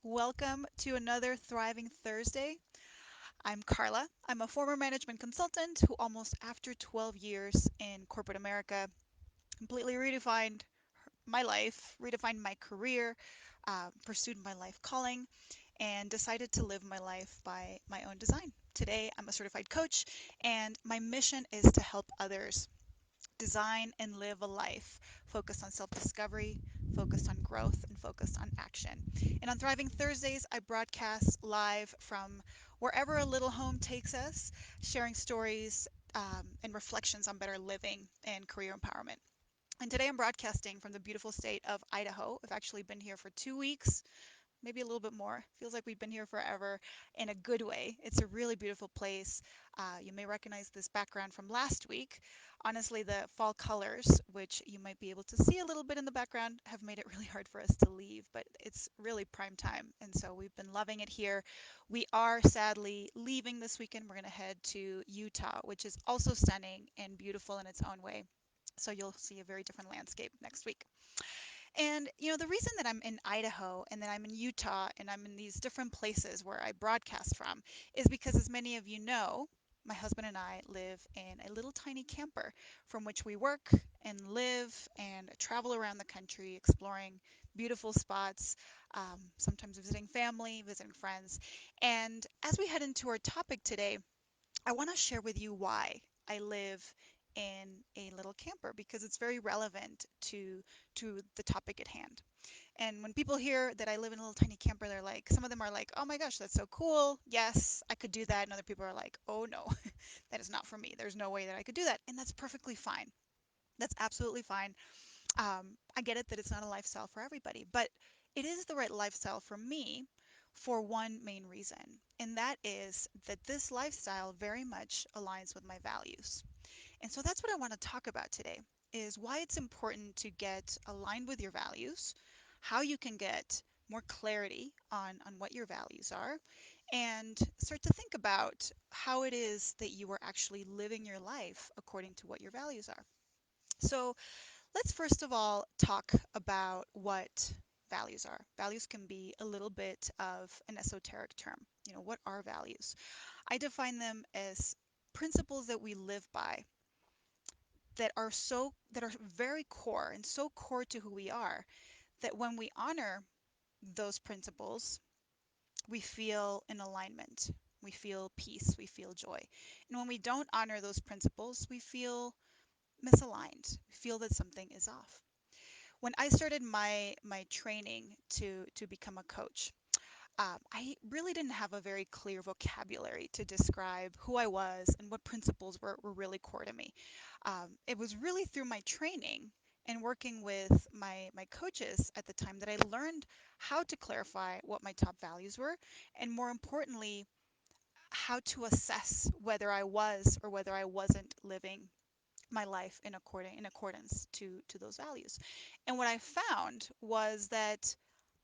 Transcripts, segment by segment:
Welcome to another Thriving Thursday. I'm Carla. I'm a former management consultant who, almost after 12 years in corporate America, completely redefined my life, redefined my career, pursued my life calling, and decided to live my life by my own design. Today, I'm a certified coach, and my mission is to help others design and live a life focused on self discovery, focused on growth, and focused on action. And on Thriving Thursdays, I broadcast live from wherever a little home takes us, sharing stories and reflections on better living and career empowerment. And today I'm broadcasting from the beautiful state of Idaho. I've actually been here for 2 weeks, maybe a little bit more. Feels like we've been here forever in a good way. It's a really beautiful place. You may recognize this background from last week. Honestly, the fall colors, which you might be able to see a little bit in the background, have made it really hard for us to leave, but it's really prime time. And so we've been loving it here. We are sadly leaving this weekend. We're going to head to Utah, which is also stunning and beautiful in its own way. So you'll see a very different landscape next week. And the reason that I'm in Idaho and that I'm in Utah and I'm in these different places where I broadcast from is because, as many of you know, my husband and I live in a little tiny camper from which we work and live and travel around the country exploring beautiful spots, sometimes visiting family, visiting friends. And as we head into our topic today, I want to share with you why I live in a little camper because it's very relevant to the topic at hand. And when people hear that I live in a little tiny camper, they're like, some of them are like, "Oh my gosh, that's so cool. Yes, I could do that." And other people are like, "Oh no, that is not for me. There's no way that I could do that." And that's perfectly fine. That's absolutely fine. I get it that it's not a lifestyle for everybody, but it is the right lifestyle for me for one main reason, and that is that this lifestyle very much aligns with my values. And so that's what I want to talk about today is why it's important to get aligned with your values, how you can get more clarity on what your values are, and start to think about how it is that you are actually living your life according to what your values are. So let's first of all talk about what values are. Values can be a little bit of an esoteric term. What are values? I define them as principles that we live by that are very core and so core to who we are that when we honor those principles, we feel in alignment. We feel peace, we feel joy. And when we don't honor those principles, we feel misaligned. We feel that something is off. When I started my training to become a coach, I really didn't have a very clear vocabulary to describe who I was and what principles were really core to me. It was really through my training and working with my coaches at the time that I learned how to clarify what my top values were, and more importantly, how to assess whether I was or whether I wasn't living my life in accordance to those values. And what I found was that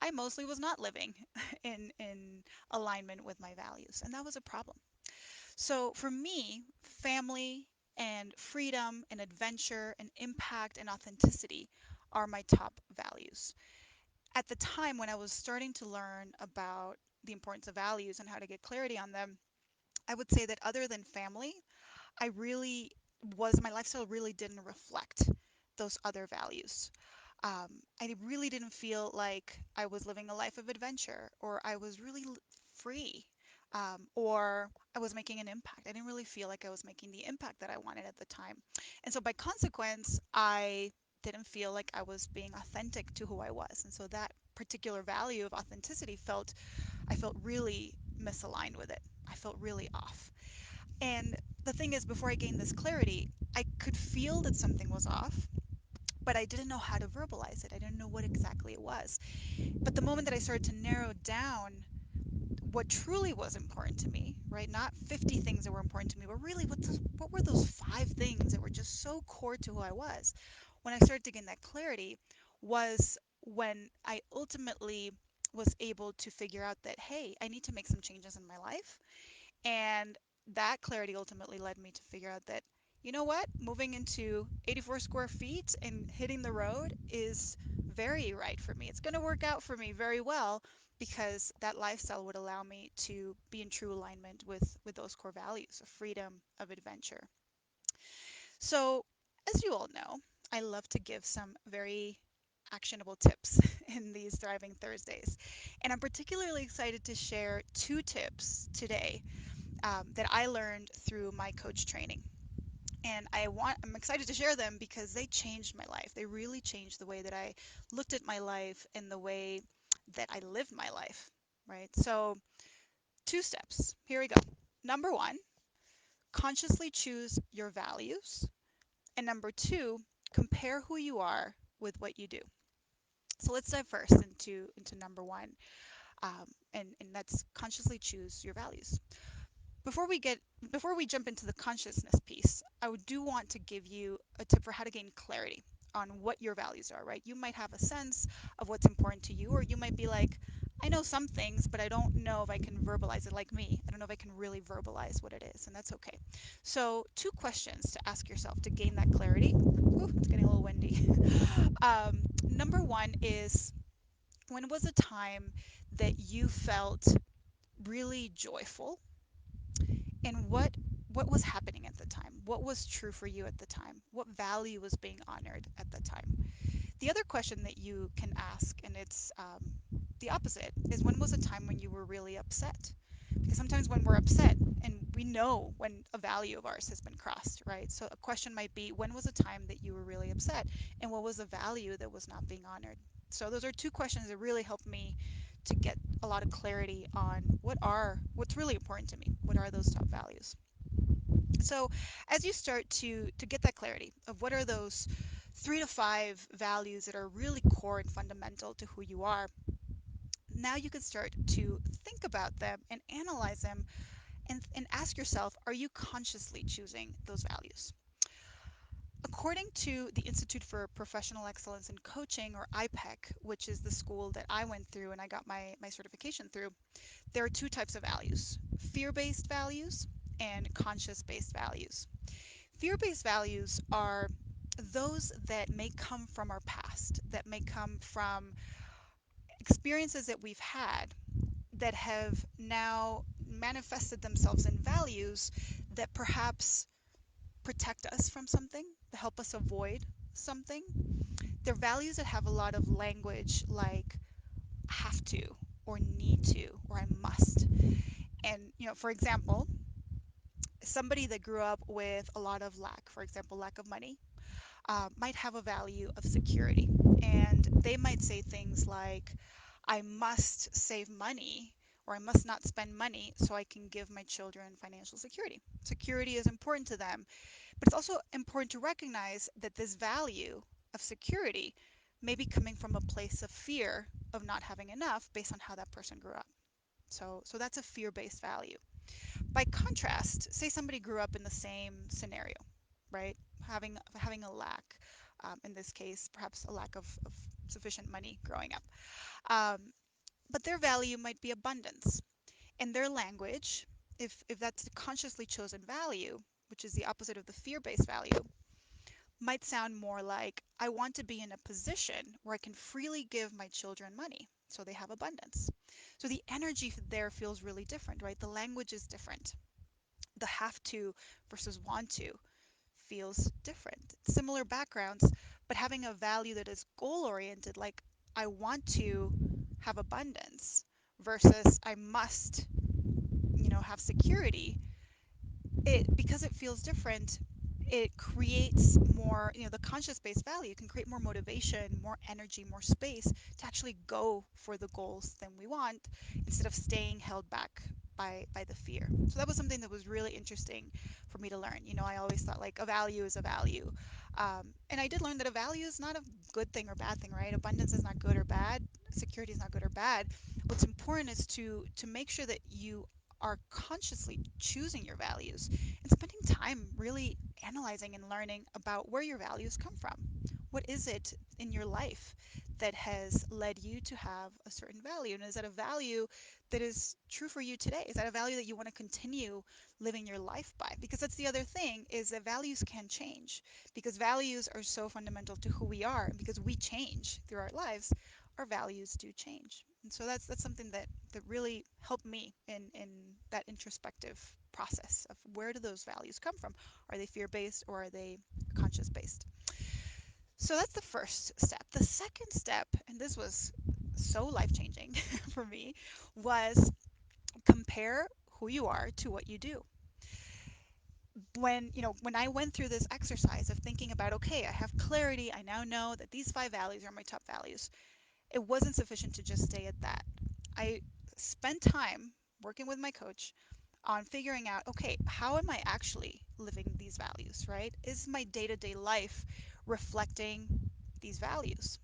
I mostly was not living in alignment with my values, and that was a problem. So for me, family and freedom and adventure and impact and authenticity are my top values. At the time when I was starting to learn about the importance of values and how to get clarity on them, I would say that other than family, I really my lifestyle really didn't reflect those other values. I really didn't feel like I was living a life of adventure or I was really free, or I was making an impact. I didn't really feel like I was making the impact that I wanted at the time. And so by consequence, I didn't feel like I was being authentic to who I was. And so that particular value of authenticity I felt really misaligned with it. I felt really off. And the thing is, before I gained this clarity, I could feel that something was off, but I didn't know how to verbalize it. I didn't know what exactly it was. But the moment that I started to narrow down what truly was important to me, right? Not 50 things that were important to me, but really what were those 5 things that were just so core to who I was? When I started to gain that clarity was when I ultimately was able to figure out that, hey, I need to make some changes in my life. And that clarity ultimately led me to figure out that, you know what, moving into 84 square feet and hitting the road is very right for me. It's going to work out for me very well, because that lifestyle would allow me to be in true alignment with those core values of freedom, of adventure. So, as you all know, I love to give some very actionable tips in these Thriving Thursdays. And I'm particularly excited to share two tips today that I learned through my coach training. And I'm excited to share them because they changed my life. They really changed the way that I looked at my life and the way that I lived my life, right? So, two steps. Here we go. Number one, consciously choose your values. And number two, compare who you are with what you do. So let's dive first into number one, and that's consciously choose your values. Before we get before we jump into the consciousness piece, do want to give you a tip for how to gain clarity on what your values are, right? You might have a sense of what's important to you, or you might be like, I know some things, but I don't know if I can verbalize it like me. I don't know if I can really verbalize what it is, and that's okay. So, two questions to ask yourself to gain that clarity. Ooh, it's getting a little windy. Number one is, when was a time that you felt really joyful, and what was happening at the time? What was true for you at the time? What value was being honored at the time? The other question that you can ask, and it's the opposite, is when was a time when you were really upset? Because sometimes when we're upset, and we know when a value of ours has been crossed, right? So a question might be, when was a time that you were really upset, and what was a value that was not being honored? So those are two questions that really helped me to get a lot of clarity on what's really important to me. What are those top values? So as you start to get that clarity of what are those 3 to 5 values that are really core and fundamental to who you are, now you can start to think about them and analyze them, and ask yourself, are you consciously choosing those values? According to the Institute for Professional Excellence in Coaching, or IPEC, which is the school that I went through and I got my certification through, there are two types of values: fear-based values and conscious-based values. Fear-based values are those that may come from our past, that may come from experiences that we've had that have now manifested themselves in values that perhaps protect us from something, to help us avoid something. They're values that have a lot of language like have to, or need to, or I must. And, for example, somebody that grew up with a lot of lack, for example, lack of money, might have a value of security. And they might say things like, I must save money, or I must not spend money so I can give my children financial security. Security is important to them, but it's also important to recognize that this value of security may be coming from a place of fear of not having enough based on how that person grew up. So that's a fear-based value. By contrast, say somebody grew up in the same scenario, right? Having a lack, in this case, perhaps a lack of sufficient money growing up. Um, but their value might be abundance. And their language, if that's a consciously chosen value, which is the opposite of the fear-based value, might sound more like, I want to be in a position where I can freely give my children money so they have abundance. So the energy there feels really different, right? The language is different. The have to versus want to feels different. Similar backgrounds, but having a value that is goal oriented, like I want to have abundance versus I must, have security, because it feels different, it creates more, the conscious based value can create more motivation, more energy, more space to actually go for the goals than we want, instead of staying held back by the fear. So that was something that was really interesting for me to learn. I always thought like a value is a value. And I did learn that a value is not a good thing or bad thing, right? Abundance is not good or bad. Security is not good or bad. What's important is to make sure that you are consciously choosing your values and spending time really analyzing and learning about where your values come from. What is it in your life that has led you to have a certain value? And is that a value that is true for you today? Is that a value that you want to continue living your life by? Because that's the other thing, is that values can change. Because values are so fundamental to who we are, and because we change through our lives, our values do change. And so that's something that really helped me in that introspective process of where do those values come from? Are they fear-based or are they conscious-based? So that's the first step. The second step, and this was so life-changing for me, was compare who you are to what you do. When I went through this exercise of thinking about, okay, I have clarity, I now know that these five values are my top values. It wasn't sufficient to just stay at that. I spent time working with my coach on figuring out, okay, how am I actually living these values, right? Is my day-to-day life reflecting these values?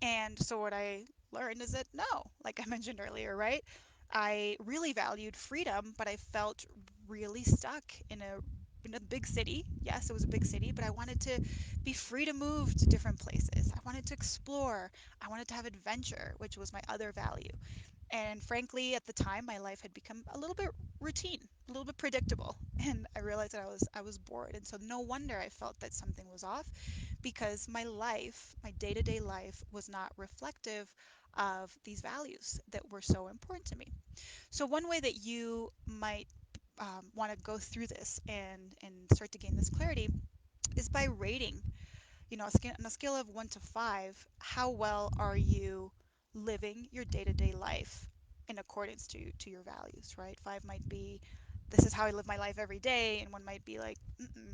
And so what I learned is that no, like I mentioned earlier, right? I really valued freedom, but I felt really stuck in a big city. Yes, it was a big city, but I wanted to be free to move to different places. I wanted to explore. I wanted to have adventure, which was my other value. And frankly, at the time, my life had become a little bit routine, a little bit predictable, and I realized that I was bored. And so no wonder I felt that something was off because my life, my day-to-day life was not reflective of these values that were so important to me. So one way that you might want to go through this and start to gain this clarity is by rating, on a scale of 1 to 5, how well are you living your day-to-day life in accordance to your values, right? 5 might be, this is how I live my life every day, and 1 might be like,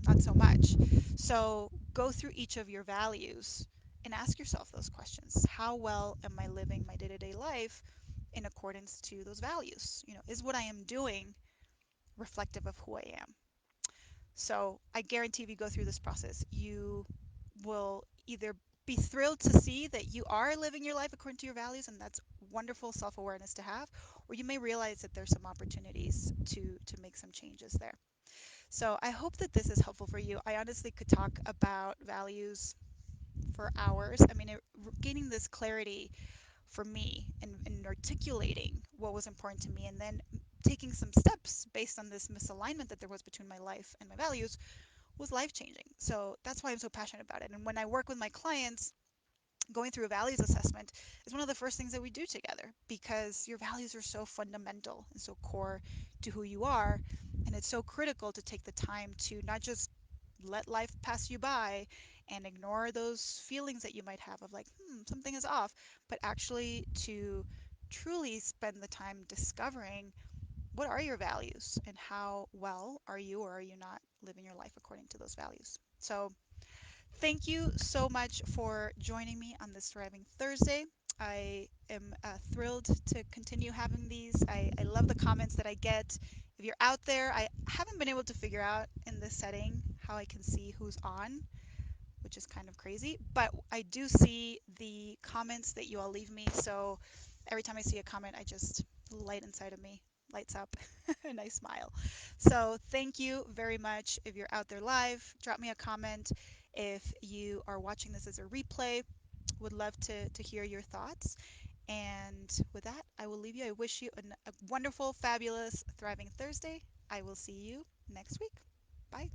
not so much. So go through each of your values and ask yourself those questions. How well am I living my day-to-day life in accordance to those values? Is what I am doing reflective of who I am? So I guarantee if you go through this process, you will either be thrilled to see that you are living your life according to your values, and that's wonderful self-awareness to have, or you may realize that there's some opportunities to make some changes there. So I hope that this is helpful for you. I honestly could talk about values for hours. I mean, gaining this clarity for me and articulating what was important to me, and then taking some steps based on this misalignment that there was between my life and my values was life changing. So that's why I'm so passionate about it. And when I work with my clients, going through a values assessment is one of the first things that we do together because your values are so fundamental and so core to who you are. And it's so critical to take the time to not just let life pass you by and ignore those feelings that you might have of like, something is off, but actually to truly spend the time discovering what are your values and how well are you or are you not living your life according to those values. So thank you so much for joining me on this Thriving Thursday. I am thrilled to continue having these. I love the comments that I get. If you're out there, I haven't been able to figure out in this setting how I can see who's on, which is kind of crazy, but I do see the comments that you all leave me. So every time I see a comment, the light inside of me lights up and I smile. So thank you very much. If you're out there live, drop me a comment. If you are watching this as a replay, would love to hear your thoughts. And with that, I will leave you. I wish you a wonderful, fabulous, thriving Thursday. I will see you next week. Bye.